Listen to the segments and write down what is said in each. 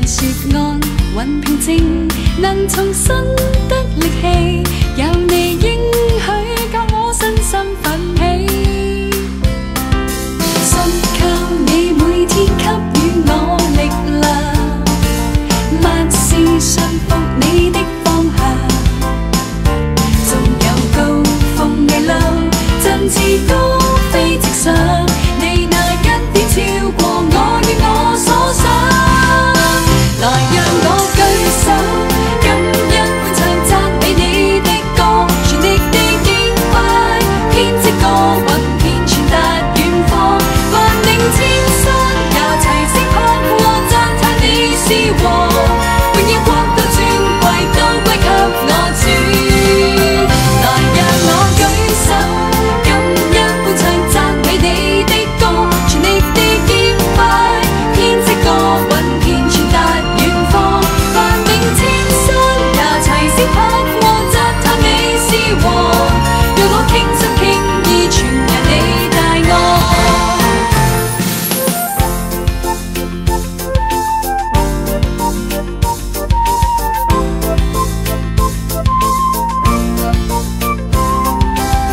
說安穩平靜，能重新得力氣，有你應許教我身心奮起，信靠你每天給予我力量，萬事信服你的方向，縱有高峰危樓，振翅高飛直上，你那恩典超過我與我所想。來讓我舉手，感恩歡唱讚美你的歌，全力地敬拜，編織歌韻遍傳達遠方，萬嶺千山也齊聲拍和讚歎你是王，榮耀國度尊貴都歸給我主。來讓我舉手，感恩歡唱讚美你的歌，全力地敬拜，編織歌韻遍傳達遠方，萬嶺千山也齊聲拍和讚歎你是王，讓我傾心傾意傳揚你大愛。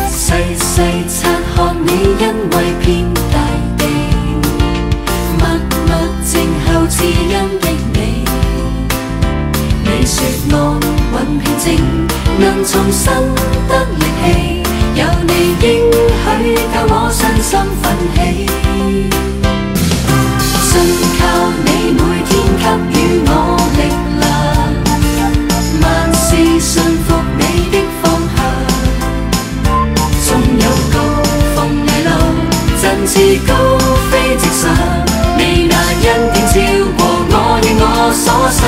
細細察看你恩惠遍大地，默默靜候賜恩的你。你說安穩平靜，能重新得力氣，有你應許教我身心奮起，信靠你每天給予我力量，萬事信服你的方向，縱有高峰危樓，振翅高飛直上，你那恩典超過我與我所想。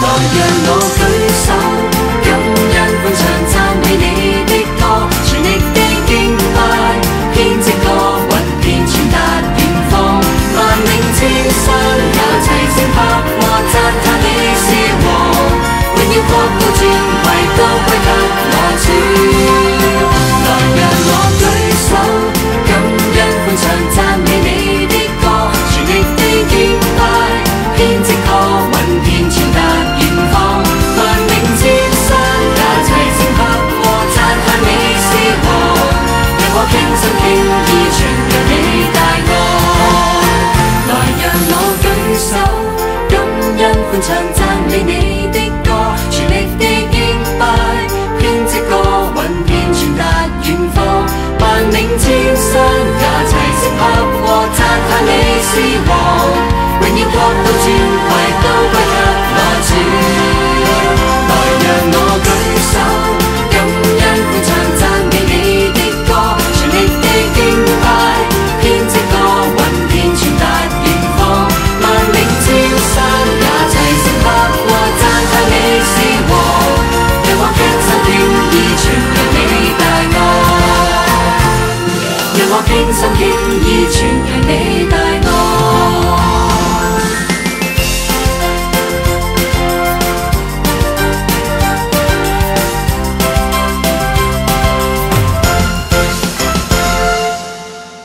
來讓我舉手，感恩歡唱讚美你的歌，全力地敬拜，編織歌韻遍傳達遠方，萬嶺千山也齊聲拍和讚歎你是王，榮耀國度尊貴都歸給我主。來讓我舉手，感恩歡唱讚美你的歌，全力地敬拜，編織歌韻遍傳達遠方，萬嶺千山也齊聲拍和讚歎你是王，讓我傾心傾意傳揚你大愛。來讓我舉手，感恩歡唱。